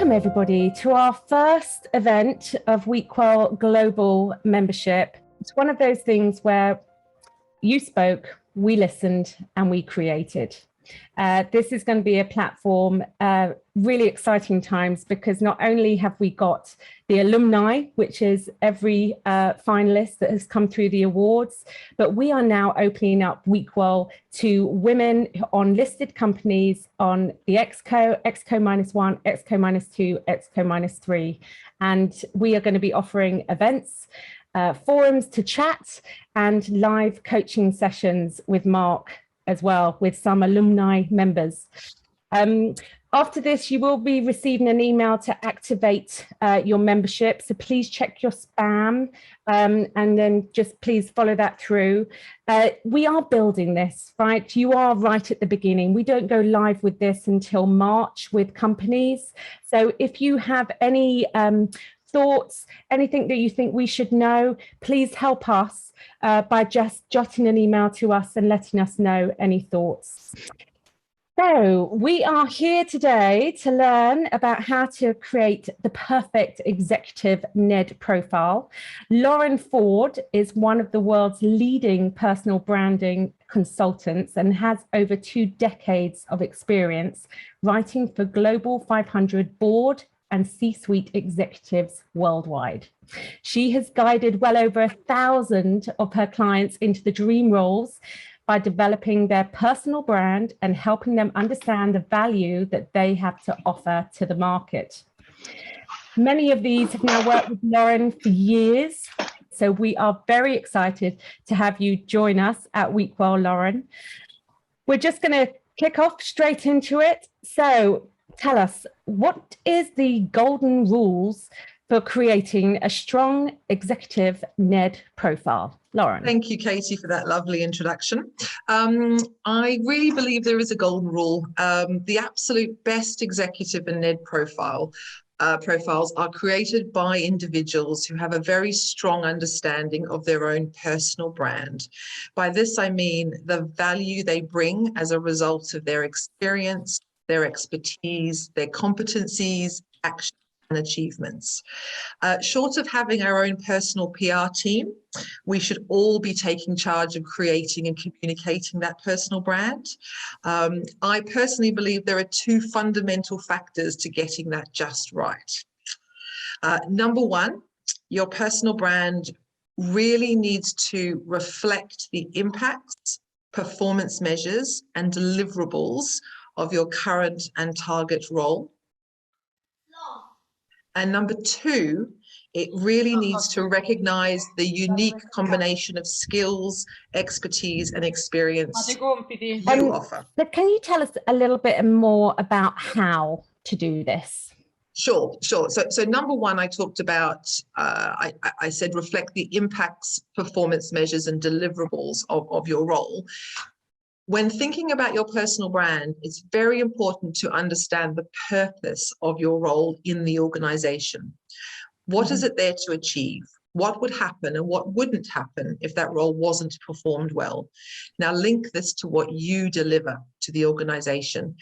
Welcome everybody to our first event of WeQual Global Membership. It's one of those things where you spoke, we listened, and we created. This is going to be a platform, really exciting times, because not only have we got the alumni, which is every finalist that has come through the awards, but we are now opening up WeQual to women on listed companies on the Exco, Exco -1, Exco -2, Exco -3. And we are going to be offering events, forums to chat, and live coaching sessions with Mark as well, with some alumni members. After this, you will be receiving an email to activate your membership. So please check your spam, and then just please follow that through. We are building this, right? You are right at the beginning. We don't go live with this until March with companies. So if you have any thoughts, anything that you think we should know, please help us by just jotting an email to us and letting us know any thoughts. So we are here today to learn about how to create the perfect executive NED profile. Lauren Ford is one of the world's leading personal branding consultants and has over 2 decades of experience writing for Global 500 board and C-suite executives worldwide. She has guided well over 1,000 of her clients into the dream roles by developing their personal brand and helping them understand the value that they have to offer to the market. Many of these have now worked with Lauren for years, so we are very excited to have you join us at WeQual, Lauren. We're just going to kick off straight into it. So tell us, what is the golden rules for creating a strong executive NED profile? Lauren. Thank you, Katie, for that lovely introduction. I really believe there is a golden rule. The absolute best executive and NED profiles are created by individuals who have a very strong understanding of their own personal brand. By this, I mean the value they bring as a result of their experience, their expertise, their competencies, actions, and achievements. Short of having our own personal PR team, we should all be taking charge of creating and communicating that personal brand. I personally believe there are 2 fundamental factors to getting that just right. Number 1, your personal brand really needs to reflect the impacts, performance measures, and deliverables of your current and target role. And number 2, it really needs to recognize the unique combination of skills, expertise, and experience you offer. But can you tell us a little bit more about how to do this? Sure. So number 1, I talked about, I said reflect the impacts, performance measures, and deliverables of your role. When thinking about your personal brand, it's very important to understand the purpose of your role in the organization. What is it there to achieve? What would happen and what wouldn't happen if that role wasn't performed well? Now link this to what you deliver to the organization.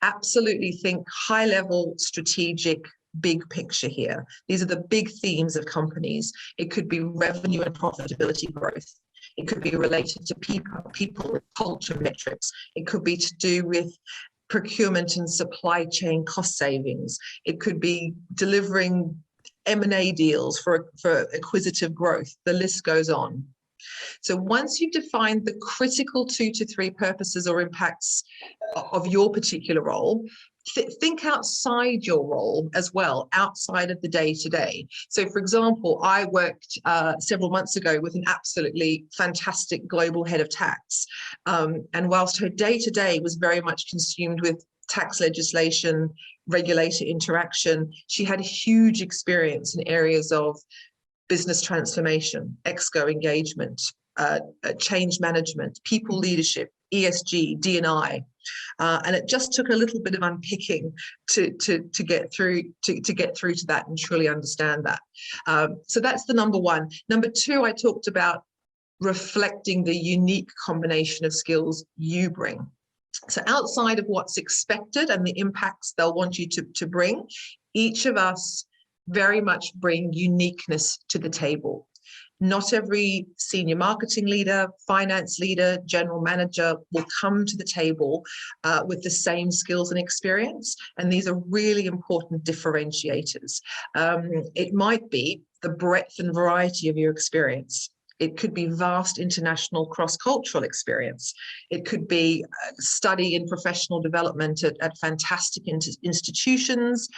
Absolutely think high level, strategic, big picture here. These are the big themes of companies. It could be revenue and profitability growth. It could be related to people, culture metrics. It could be to do with procurement and supply chain cost savings. It could be delivering M&A deals for acquisitive growth. The list goes on. So once you've defined the critical 2 to 3 purposes or impacts of your particular role, think outside your role as well, outside of the day-to-day. So for example, I worked several months ago with an absolutely fantastic global head of tax. And whilst her day-to-day was very much consumed with tax legislation, regulator interaction, she had huge experience in areas of business transformation, exco engagement, change management, people leadership, ESG, D&I. And it just took a little bit of unpicking to get through to that and truly understand that. So that's the number 1. Number 2, I talked about reflecting the unique combination of skills you bring. So outside of what's expected and the impacts they'll want you to bring, each of us very much bring uniqueness to the table. Not every senior marketing leader, finance leader, general manager will come to the table with the same skills and experience. And these are really important differentiators. It might be the breadth and variety of your experience. It could be vast international cross-cultural experience. It could be study in professional development at fantastic institutions.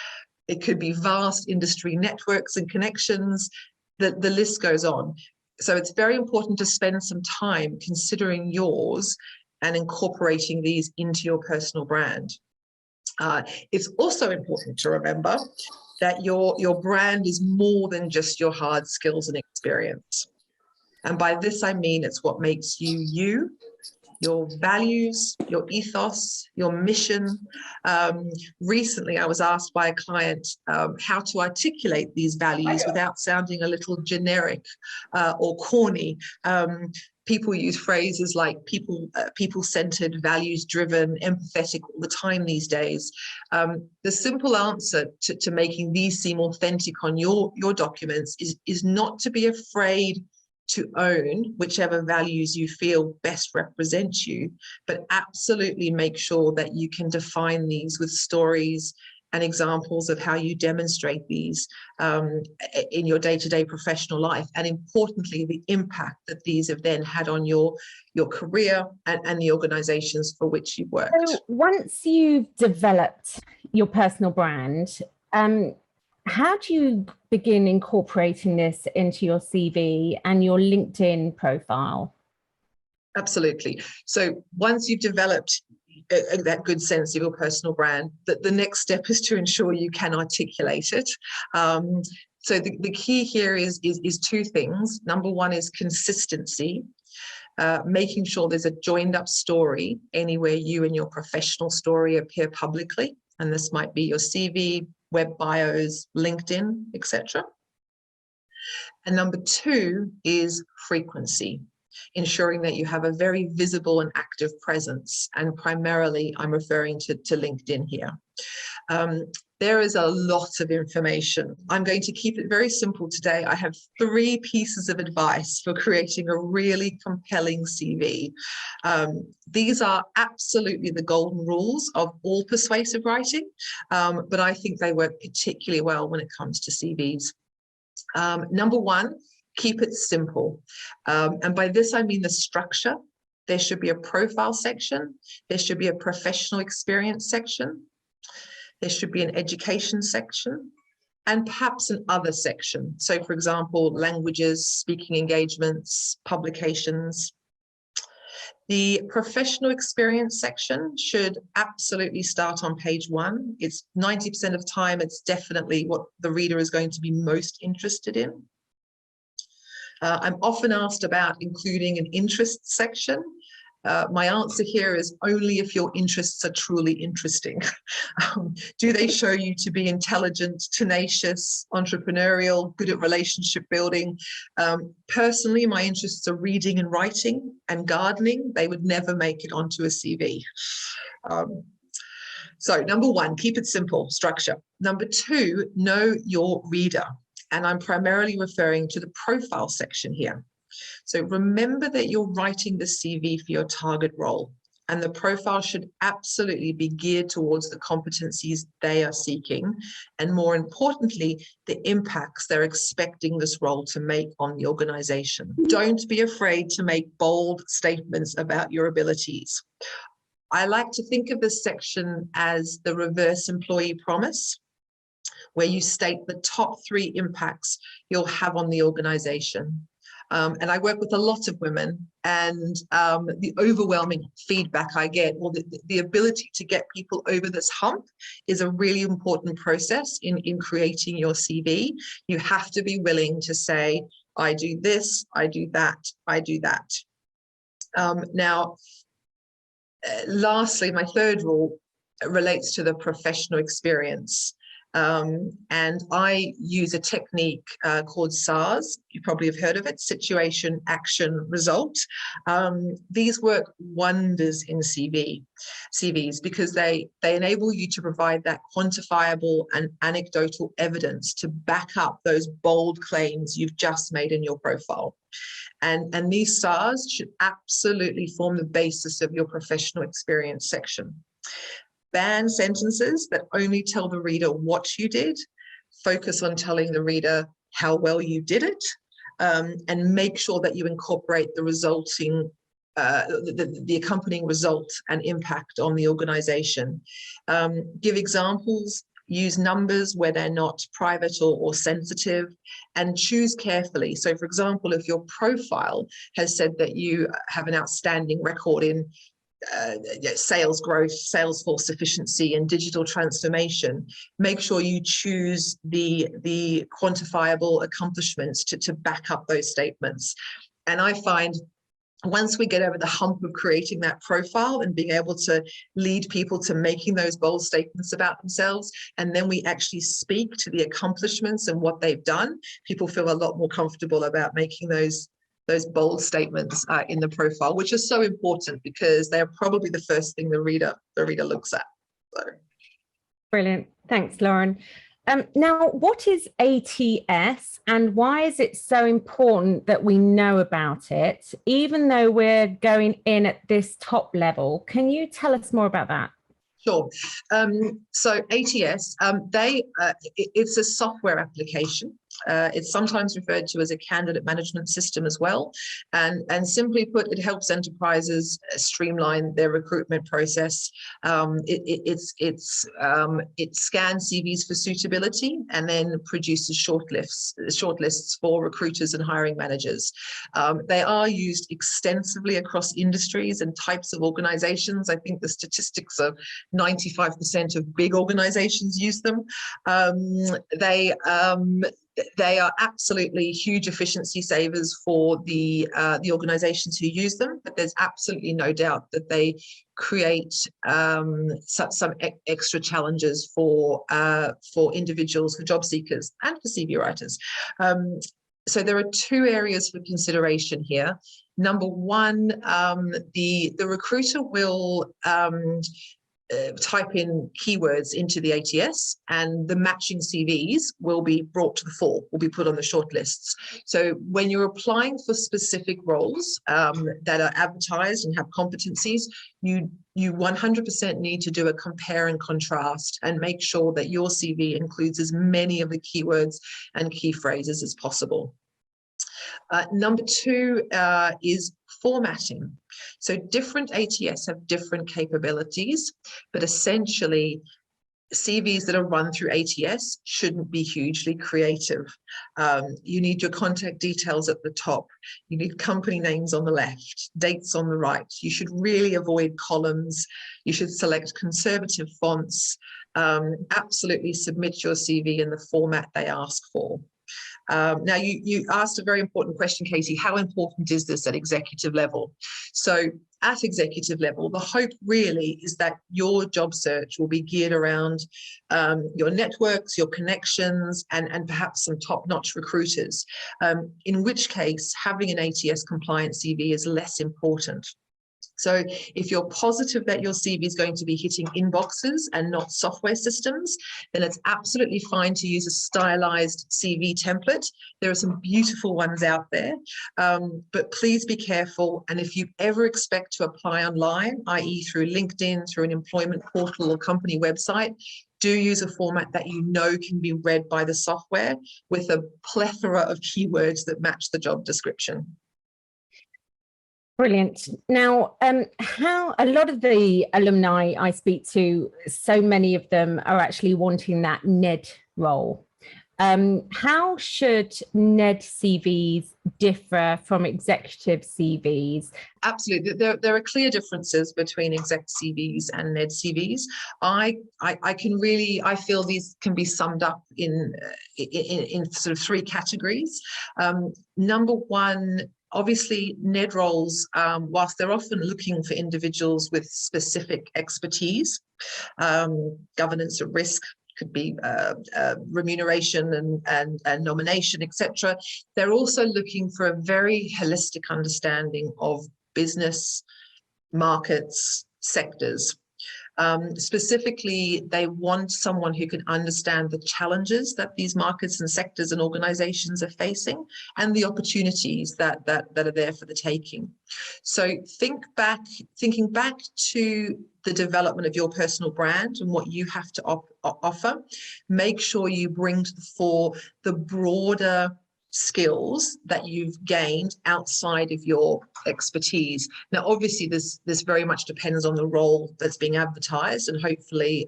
It could be vast industry networks and connections. The list goes on. So it's very important to spend some time considering yours and incorporating these into your personal brand. It's also important to remember that your brand is more than just your hard skills and experience. And by this, I mean it's what makes you you, your values, your ethos, your mission. Recently, I was asked by a client how to articulate these values without sounding a little generic or corny. People use phrases like people-centered, values-driven, empathetic all the time these days. The simple answer to making these seem authentic on your documents is not to be afraid to own whichever values you feel best represent you, but absolutely make sure that you can define these with stories and examples of how you demonstrate these in your day-to-day professional life, and importantly, the impact that these have then had on your career and the organizations for which you've worked. So once you've developed your personal brand, how do you begin incorporating this into your CV and your LinkedIn profile? Absolutely. So once you've developed that good sense of your personal brand, the next step is to ensure you can articulate it. So the key here is two things. Number one is consistency, making sure there's a joined up story anywhere you and your professional story appear publicly. And this might be your CV, web bios, LinkedIn, etc. And number two is frequency, ensuring that you have a very visible and active presence. And primarily, I'm referring to LinkedIn here. There is a lot of information. I'm going to keep it very simple today. I have 3 pieces of advice for creating a really compelling CV. These are absolutely the golden rules of all persuasive writing, but I think they work particularly well when it comes to CVs. Number one, keep it simple. And by this, I mean the structure. There should be a profile section. There should be a professional experience section. There should be an education section and perhaps an other section. So for example, languages, speaking engagements, publications. The professional experience section should absolutely start on page 1. It's 90% of the time, it's definitely what the reader is going to be most interested in. I'm often asked about including an interests section. My answer here is only if your interests are truly interesting. Do they show you to be intelligent, tenacious, entrepreneurial, good at relationship building? Personally, my interests are reading and writing and gardening. They would never make it onto a CV. So number one, keep it simple, structure. Number two, know your reader. And I'm primarily referring to the profile section here. So remember that you're writing the CV for your target role, and the profile should absolutely be geared towards the competencies they are seeking, and more importantly, the impacts they're expecting this role to make on the organization. Don't be afraid to make bold statements about your abilities. I like to think of this section as the reverse employee promise, where you state the top 3 impacts you'll have on the organization. And I work with a lot of women, and the overwhelming feedback I get, or the ability to get people over this hump, is a really important process in creating your CV. You have to be willing to say, I do this, I do that, I do that. Now, lastly, my third rule relates to the professional experience. And I use a technique called SARS. You probably have heard of it: situation, action, result. These work wonders in CVs because they enable you to provide that quantifiable and anecdotal evidence to back up those bold claims you've just made in your profile. And these SARs should absolutely form the basis of your professional experience section. Ban sentences that only tell the reader what you did. Focus on telling the reader how well you did it, and make sure that you incorporate the resulting, the accompanying result and impact on the organization. Give examples, use numbers where they're not private or sensitive, and choose carefully. So for example, if your profile has said that you have an outstanding record in sales growth, sales force efficiency, and digital transformation, make sure you choose the quantifiable accomplishments to back up those statements. And I find once we get over the hump of creating that profile and being able to lead people to making those bold statements about themselves, and then we actually speak to the accomplishments and what they've done, people feel a lot more comfortable about making those bold statements in the profile, which is so important because they're probably the first thing the reader looks at. So. Brilliant. Thanks, Lauren. Now, what is ATS and why is it so important that we know about it, even though we're going in at this top level? Can you tell us more about that? Sure. So ATS, it's a software application. It's sometimes referred to as a candidate management system as well. And simply put, it helps enterprises streamline their recruitment process. It scans CVs for suitability and then produces shortlists for recruiters and hiring managers. They are used extensively across industries and types of organizations. I think the statistics are 95% of big organizations use them. They are absolutely huge efficiency savers for the organizations who use them, but there's absolutely no doubt that they create some extra challenges for individuals, for job seekers, and for CV writers. So there are two areas for consideration here. Number one, the recruiter will type in keywords into the ATS, and the matching CVs will be brought to the fore, will be put on the short lists. So when you're applying for specific roles that are advertised and have competencies, you 100% need to do a compare and contrast and make sure that your CV includes as many of the keywords and key phrases as possible. Number two is formatting. So different ATS have different capabilities, but essentially CVs that are run through ATS shouldn't be hugely creative. You need your contact details at the top. You need company names on the left, dates on the right. You should really avoid columns. You should select conservative fonts. Absolutely submit your CV in the format they ask for. Now, you asked a very important question, Katie. How important is this at executive level? So at executive level, the hope really is that your job search will be geared around your networks, your connections, and perhaps some top-notch recruiters, in which case having an ATS compliant CV is less important. So if you're positive that your CV is going to be hitting inboxes and not software systems, then it's absolutely fine to use a stylized CV template. There are some beautiful ones out there, but please be careful. And if you ever expect to apply online, i.e. through LinkedIn, through an employment portal or company website, do use a format that you know can be read by the software with a plethora of keywords that match the job description. Brilliant. Now, how a lot of the alumni I speak to, so many of them are actually wanting that NED role. How should NED CVs differ from executive CVs? Absolutely. There are clear differences between exec CVs and NED CVs. I feel these can be summed up in sort of three categories. Number one, obviously, NED roles, whilst they're often looking for individuals with specific expertise, governance at risk, could be remuneration and nomination, etc. They're also looking for a very holistic understanding of business, markets, sectors. Specifically, they want someone who can understand the challenges that these markets and sectors and organizations are facing and the opportunities that are there for the taking. So thinking back to the development of your personal brand and what you have to offer, make sure you bring to the fore the broader skills that you've gained outside of your expertise. Now, obviously, this very much depends on the role that's being advertised, and hopefully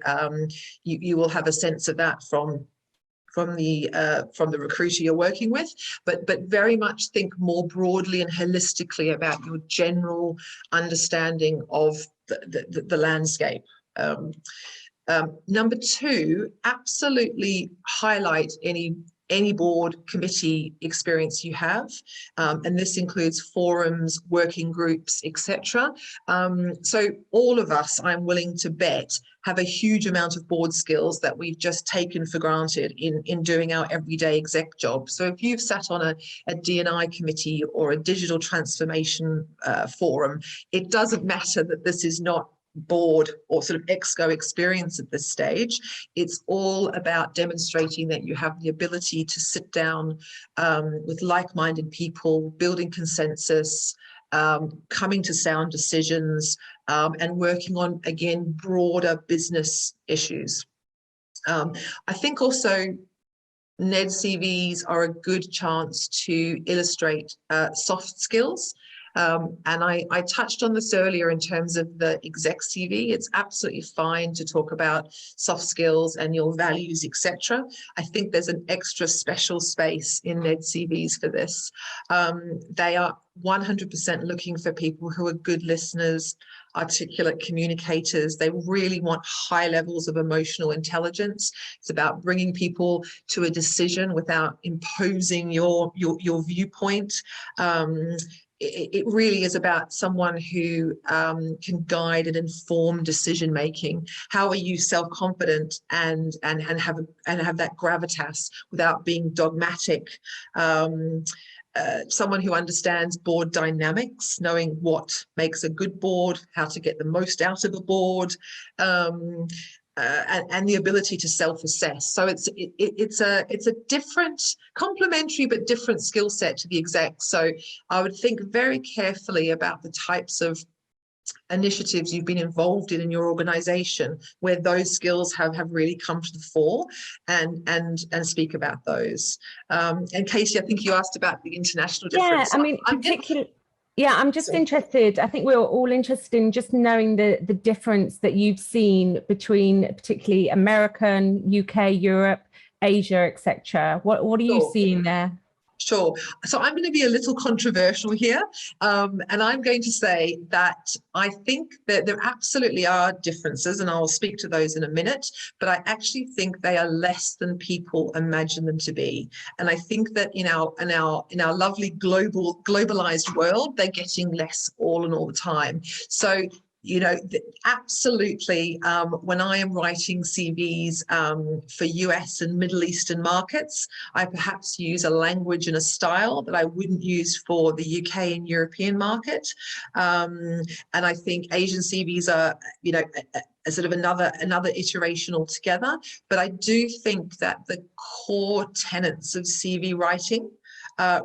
you will have a sense of that from the recruiter you're working with, but very much think more broadly and holistically about your general understanding of the landscape. Number two, absolutely highlight any board committee experience you have, and this includes forums, working groups, etc. So all of us, I'm willing to bet, have a huge amount of board skills that we've just taken for granted in doing our everyday exec job. So if you've sat on a D&I committee or a digital transformation forum, it doesn't matter that this is not board or sort of exco experience at this stage. It's all about demonstrating that you have the ability to sit down with like-minded people, building consensus, coming to sound decisions, and working on, again, broader business issues. I think also NED CVs are a good chance to illustrate soft skills. And I touched on this earlier in terms of the exec CV. It's absolutely fine to talk about soft skills and your values, etc. I think there's an extra special space in NED CVs for this. They are 100% looking for people who are good listeners, articulate communicators. They really want high levels of emotional intelligence. It's about bringing people to a decision without imposing your viewpoint. It really is about someone who can guide and inform decision making. How are you self-confident and have that gravitas without being dogmatic? Someone who understands board dynamics, knowing what makes a good board, how to get the most out of a board, and the ability to self-assess. So it's a different, complementary but different skill set to the exec. So I would think very carefully about the types of initiatives you've been involved in your organization where those skills have really come to the fore, and speak about those. And Casey, I think you asked about the international difference. Yeah, I mean, I'm just interested. I think we're all interested in just knowing the difference that you've seen between particularly American, UK, Europe, Asia, etc. What are you seeing there? Sure. So I'm going to be a little controversial here, and I'm going to say that I think that there absolutely are differences, and I'll speak to those in a minute, but I actually think they are less than people imagine them to be. And I think that in our lovely globalized world, they're getting less all the time. So absolutely, when I am writing CVs for US and Middle Eastern markets, I perhaps use a language and a style that I wouldn't use for the UK and European market. And I think Asian CVs are, a sort of another iteration altogether. But I do think that the core tenets of CV writing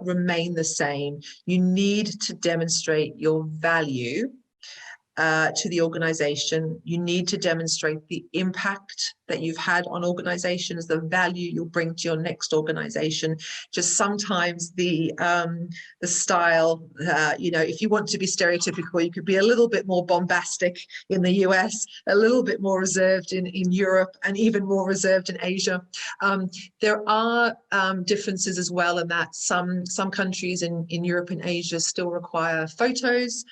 remain the same. You need to demonstrate your value to the organization. You need to demonstrate the impact that you've had on organizations, the value you'll bring to your next organization. Just sometimes the style, if you want to be stereotypical, you could be a little bit more bombastic in the US, a little bit more reserved in Europe, and even more reserved in Asia. There are differences as well in that some countries in Europe and Asia still require photos,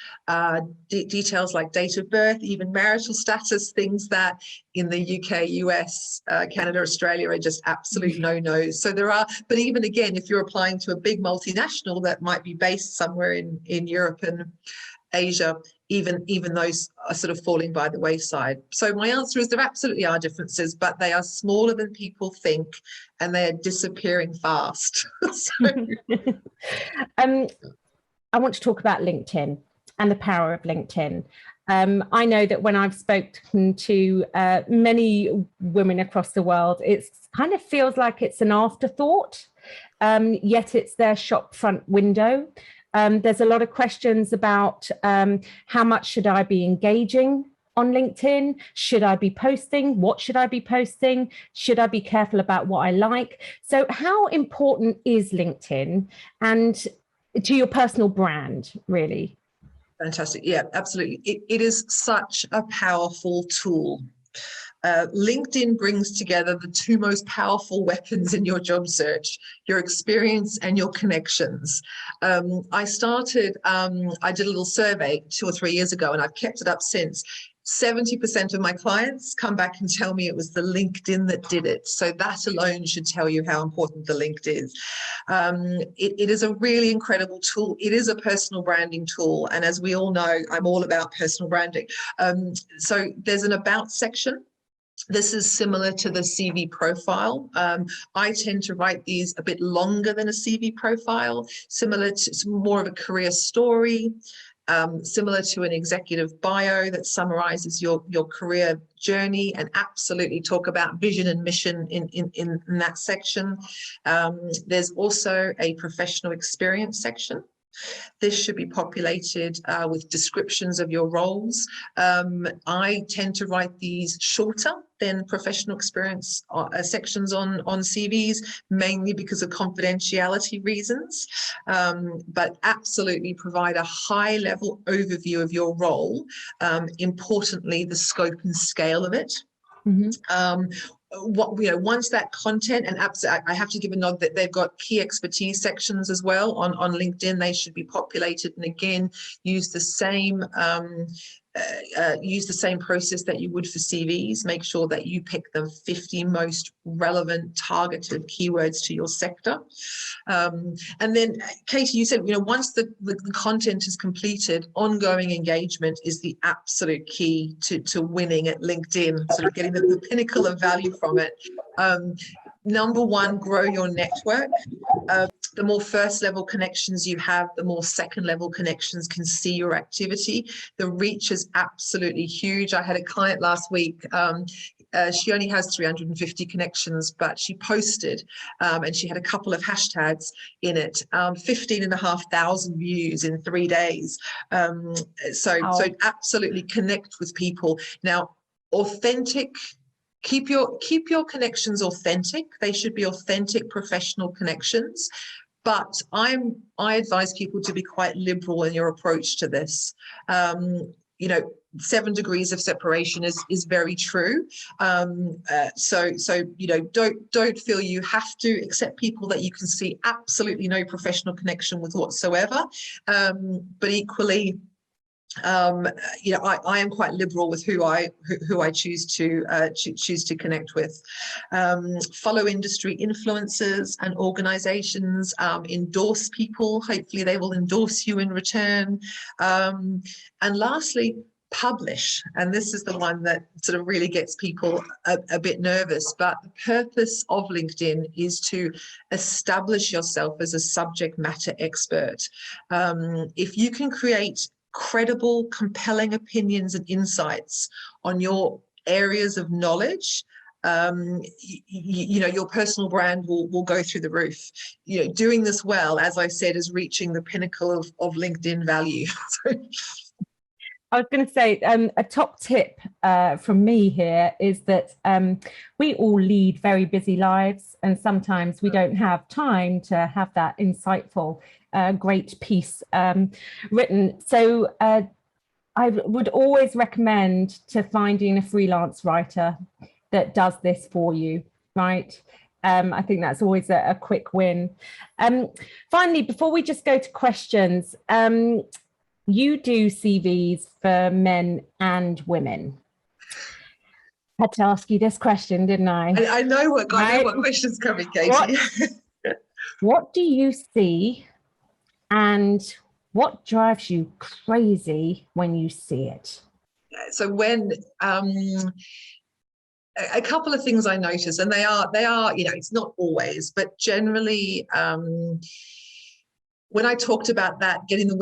details like date of birth, even marital status, things that in the UK, US, Canada, Australia are just absolute no-nos. So there are, but even again, if you're applying to a big multinational that might be based somewhere in Europe Asia, even those are sort of falling by the wayside. So my answer is there absolutely are differences, but they are smaller than people think, and they are disappearing fast. I want to talk about LinkedIn and the power of LinkedIn. I know that when I've spoken to many women across the world, it kind of feels like it's an afterthought, yet it's their shop front window. There's a lot of questions about how much should I be engaging on LinkedIn? Should I be posting? What should I be posting? Should I be careful about what I like? So how important is LinkedIn and to your personal brand, really? Fantastic. Yeah, absolutely. It is such a powerful tool. LinkedIn brings together the two most powerful weapons in your job search: your experience and your connections. I did a little survey 2 or 3 years ago, and I've kept it up since. 70% of my clients come back and tell me it was the LinkedIn that did it. So that alone should tell you how important the link is. It is a really incredible tool. It is a personal branding tool. And as we all know, I'm all about personal branding. So there's an about section. This is similar to the CV profile. I tend to write these a bit longer than a CV profile, similar to more of a career story. Similar to an executive bio that summarizes your career journey, and absolutely talk about vision and mission in that section. There's also a professional experience section. This should be populated with descriptions of your roles. I tend to write these shorter than professional experience sections on CVs, mainly because of confidentiality reasons, but absolutely provide a high-level overview of your role, importantly, the scope and scale of it. Mm-hmm. Once that content, and I have to give a nod that they've got key expertise sections as well on LinkedIn. They should be populated, and again, use the same process that you would for CVs. Make sure that you pick the 50 most relevant targeted keywords to your sector. And then, Katie, you said, once the content is completed, ongoing engagement is the absolute key to winning at LinkedIn, sort of getting the pinnacle of value from it. Number one, grow your network. The more first level connections you have, the more second level connections can see your activity. The reach is absolutely huge. I had a client last week. She only has 350 connections, but she posted and she had a couple of hashtags in it, 15,500 views in 3 days. So absolutely connect with people. Now, authentic. Keep your connections authentic. They should be authentic professional connections. But I advise people to be quite liberal in your approach to this. 7 degrees of separation is very true. So don't feel you have to accept people that you can see absolutely no professional connection with whatsoever. But equally, I am quite liberal with who I choose to connect with. Follow industry influencers and organizations. Endorse people. Hopefully they will endorse you in return. And lastly, publish. And this is the one that sort of really gets people a bit nervous. But the purpose of LinkedIn is to establish yourself as a subject matter expert. If you can create credible, compelling opinions and insights on your areas of knowledge, your personal brand will go through the roof. Doing this well, as I said, is reaching the pinnacle of LinkedIn value. I was going to say a top tip from me here is that we all lead very busy lives, and sometimes we don't have time to have that insightful, great piece written. So I would always recommend to finding a freelance writer that does this for you, right? I think that's always a quick win. Finally, before we just go to questions, you do CVs for men and women. I had to ask you this question, didn't I? I know what question's coming, Katie. What do you see, and What drives you crazy when you see it? So when a couple of things I notice, and they are, it's not always, but generally, when I talked about that, getting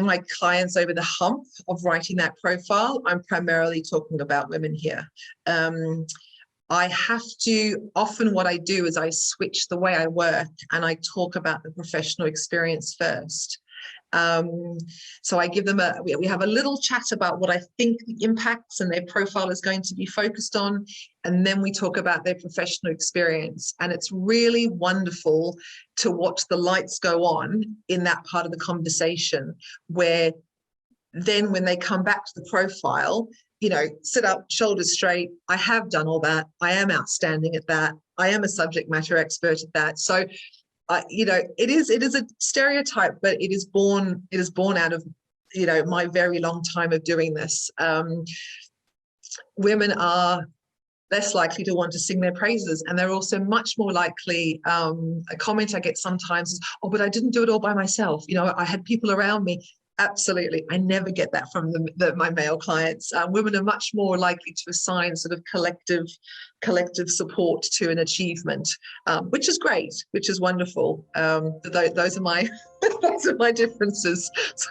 my clients over the hump of writing that profile, I'm primarily talking about women here. I have to, often what I do is I switch the way I work and I talk about the professional experience first. So I give them we have a little chat about what I think the impacts and their profile is going to be focused on. And then we talk about their professional experience. And it's really wonderful to watch the lights go on in that part of the conversation, where then when they come back to the profile, sit up, shoulders straight. I have done all that. I am outstanding at that. I am a subject matter expert at that. So it is a stereotype, but it is born out of, my very long time of doing this. Women are less likely to want to sing their praises, and they're also much more likely, a comment I get sometimes is, oh, but I didn't do it all by myself. I had people around me. Absolutely. I never get that from my male clients. Women are much more likely to assign sort of collective support to an achievement, which is great, which is wonderful. Those are my those are my differences. So